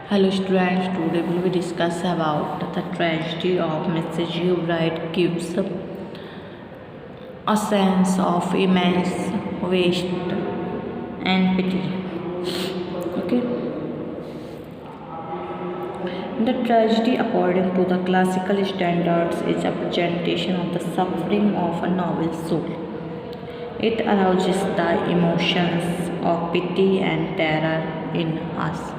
Hello students, today we will discuss about the tragedy of Mrs. Wright gives a sense of immense waste and pity. Okay, the tragedy, according to the classical standards, is a presentation of the suffering of a noble soul. It arouses the emotions of pity and terror in us,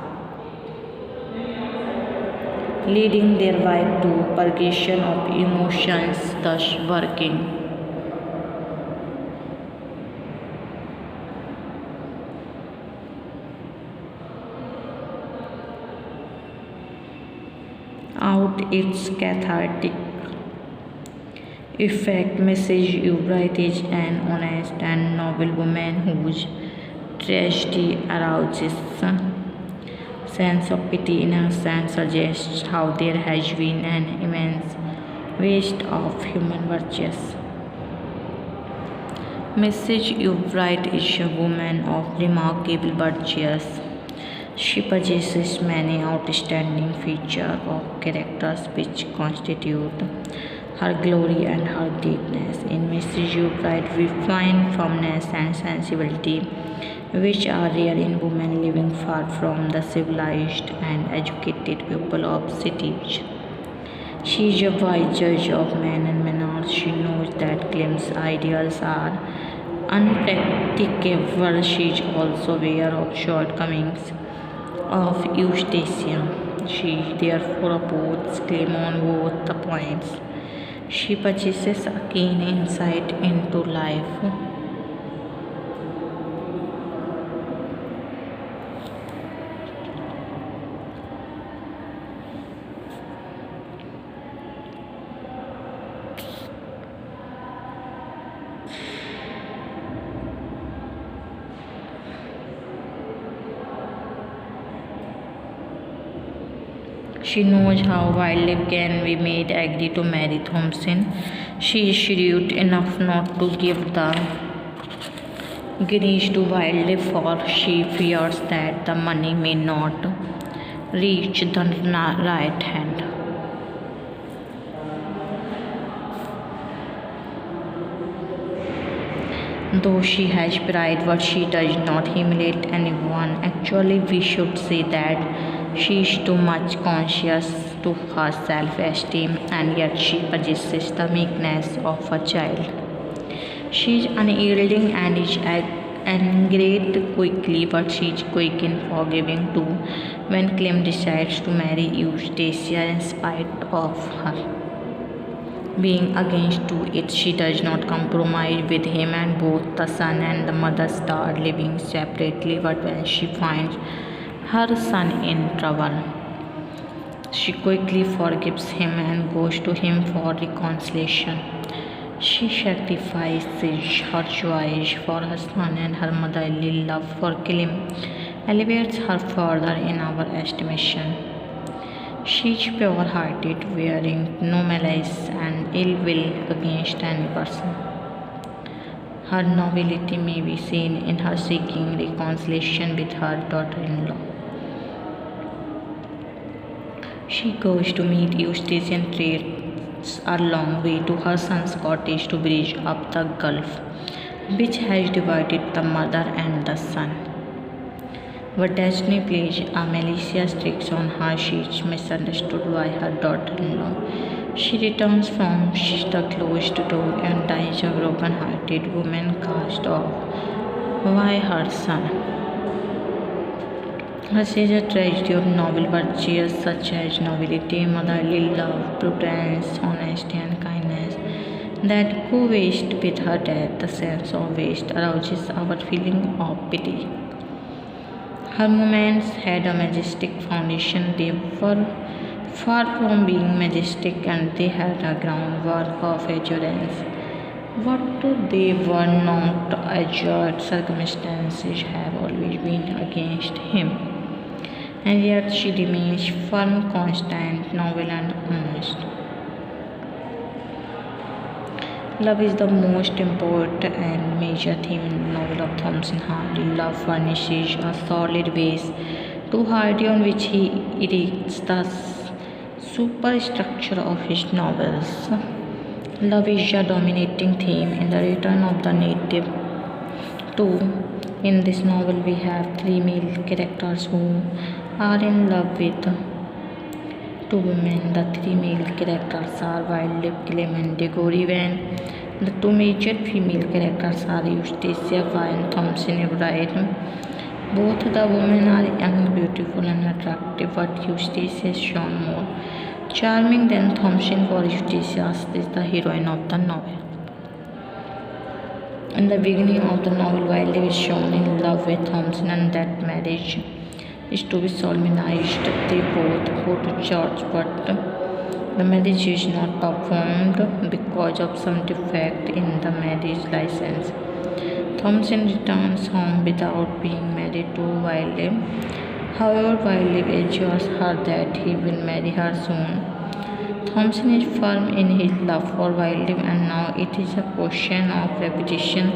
leading thereby to purgation of emotions, thus working out its cathartic effect. Mrs. Wright is an honest and noble woman whose tragedy arouses sense of pity in us and suggests how there has been an immense waste of human virtues. Mrs. Wright is a woman of remarkable virtues. She possesses many outstanding features of characters which constitute her glory and her greatness. In Mrs. Wright, we find firmness and sensibility, which are rare in women living far from the civilized and educated people of cities. She is a wise judge of men and manners. She knows that Clem's ideals are unpracticable. She is also aware of shortcomings of Eustacia. She therefore opposes Clem on both the points. She possesses a keen insight into life. She knows how Wildlife can be made agree to marry Thompson. She is shrewd enough not to give the guineas to Wildlife, for she fears that the money may not reach the right hand. Though she has pride, but she does not humiliate anyone. Actually, we should say that she is too much conscious to her self-esteem, and yet she possesses the meekness of a child. She is unyielding and is angered quickly, but she is quick in forgiving too when Clem decides to marry Eustacia in spite of her being against to it. She does not compromise with him, and both the son and the mother start living separately. But when she finds her son in trouble, she quickly forgives him and goes to him for reconciliation. She sacrifices her joys for her son, and her motherly love for Kilim elevates her further in our estimation. She is pure hearted, wearing no malice and ill will against any person. Her nobility may be seen in her seeking reconciliation with her daughter in law. She goes to meet Eustace and trades a long way to her son's cottage to bridge up the gulf which has divided the mother and the son. But destiny plays a malicious trick on her. She is misunderstood by her daughter-in-law. She returns from the closed door and dies a broken-hearted woman cast off by her son. This is a tragedy of noble virtues such as nobility, motherly love, prudence, honesty, and kindness that go waste with her death. The sense of waste arouses our feeling of pity. Her movements had a majestic foundation. They were far from being majestic, and they had a groundwork of endurance. What they were not, adjured circumstances have always been against him, and yet she remains firm, constant, noble, and honest. Love is the most important and major theme in the novel of Thompson Hardy. Love furnishes a solid base to hardy on which he erects the superstructure of his novels. Love is a dominating theme in The Return of the Native. Too, in this novel, we have three male characters who are in love with two women. The three male characters are Wildlip, Clem, and Gregory Van. The two major female characters are Eustacia and Thompson Ebride. Both the women are young, beautiful, and attractive, but Eustacia is shown more charming than Thompson, for Eustacia is the heroine of the novel. In the beginning of the novel, Wildlip is shown in love with Thompson, and that marriage is to be solemnized. They both go to church, but the marriage is not performed because of some defect in the marriage license. Thompson returns home without being married to Wildlip. However, Wildlip assures her that he will marry her soon. Thompson is firm in his love for Wildlip, and now it is a question of repetition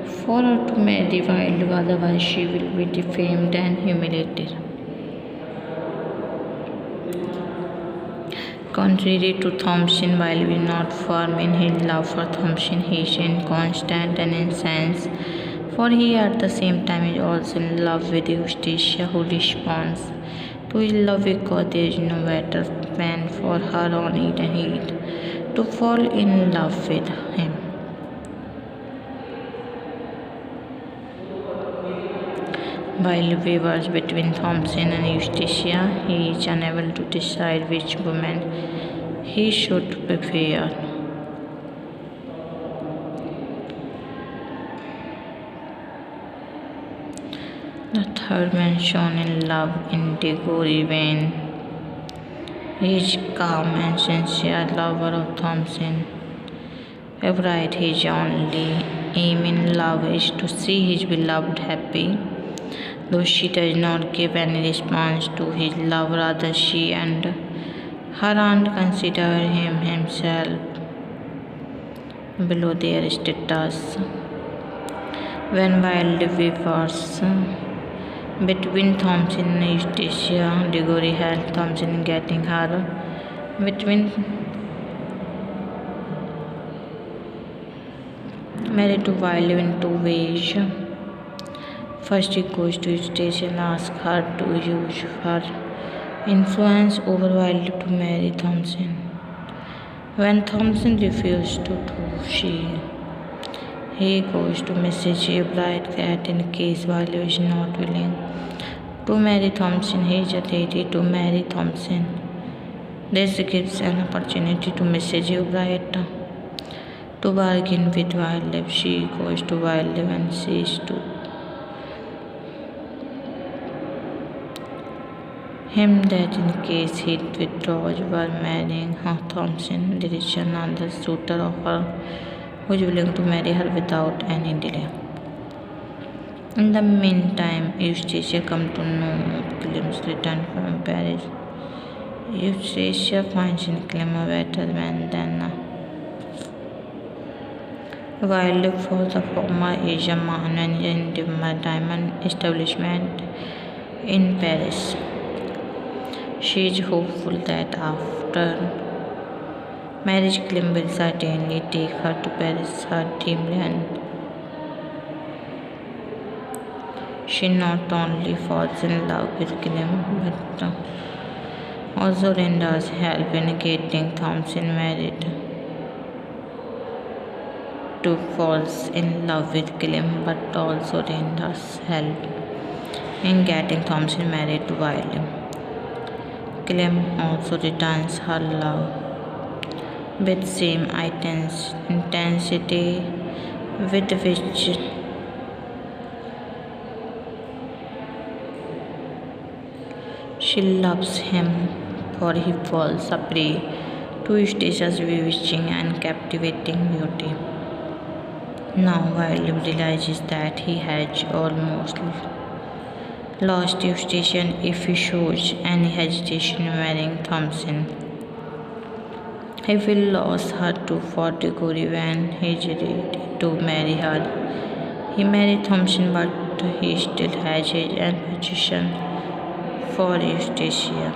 for her to marry Wildlip, otherwise she will be defamed and humiliated. Contrary to Thompson, Wildlip is not firm in his love for Thompson. He is inconstant and incensed, for he at the same time is also in love with Eustacia, who responds to his love because there is no better man for her on Eden Heath to fall in love with him. While wavers between Thompson and Eustacia, he is unable to decide which woman he should prefer. The third man shown in love in Gregory Van. He is calm and sincere lover of Thompson. Ebride, his only aim in love is to see his beloved happy. Though she does not give any response to his love, rather she and her aunt consider him himself below their status. When Wildlip wavers between Thompson and Eustacia, Gregory helped Thompson in getting her married to Wildlip in two ways. First, he goes to Eustacia and asks her to use her influence over Wildlip to marry Thompson. When Thompson refuses to do, he goes to Mrs. Ebride that in case Wildlip is not willing to marry Thompson, he is ready to marry Thompson. This gives an opportunity to Mrs. Ebride to bargain with Wildlip. She goes to Wildlip and says to him that in case he withdraws while marrying Thompson, there is another suitor of her who is willing to marry her without any delay. In the meantime, Eustacia comes to know of Clem's return from Paris. Eustacia finds in Clem a better man than Wildlip, for the former is a man in the diamond establishment in Paris. She is hopeful that after marriage, Clem will certainly take her to Paris, her dreamland. She not only falls in love with Clem, but also renders help in getting Thompson married. To falls in love with Clem, but also renders help in getting Thompson married to Wildlip. Clem also returns her love with same intensity with which she loves him, for he falls a prey to Eustacia's bewitching and captivating beauty. Now Wildlip realizes that he has almost lost Eustacia, and if he shows any hesitation in marrying Thompson, he will lose her to Gregory when he is ready to marry her. He married Thompson, but he still has his infatuation for Eustacia.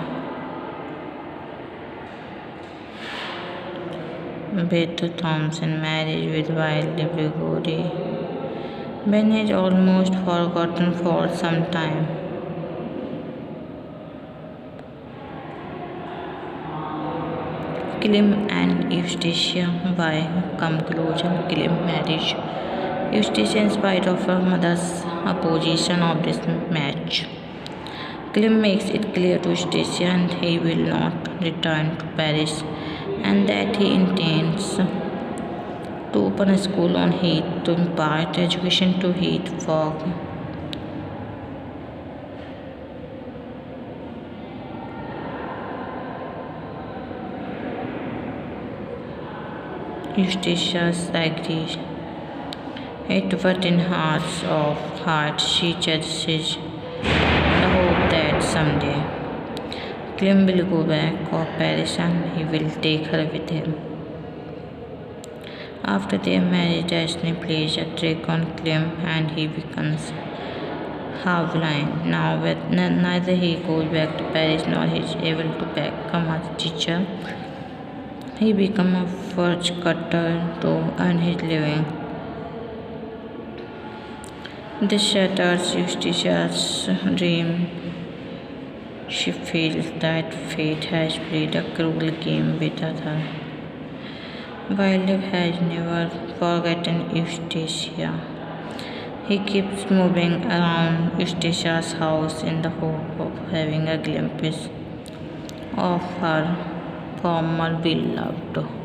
Beth Thompson marriage with Wiley Gregory. Ben is almost forgotten for some time. Clem and Eustacia by conclusion. Clem marriage. Eustacia, in spite of her mother's opposition of this match. Clem makes it clear to Eustacia and he will not return to Paris and that he intends to open a school on Heath to impart education to Heath folk. Eustacia agrees. But in hearts of hearts she cherishes the hope that someday Clem will go back to Paris and he will take her with him. After their marriage, Destiny plays a trick on Clem and he becomes half blind. Now, neither he goes back to Paris nor he is able to become a teacher. He becomes a fudge cutter to earn his living. This shatters Eustatia's dream. She feels that fate has played a cruel game with her. Wiley has never forgotten Eustacia. He keeps moving around Eustatia's house in the hope of having a glimpse of her former beloved.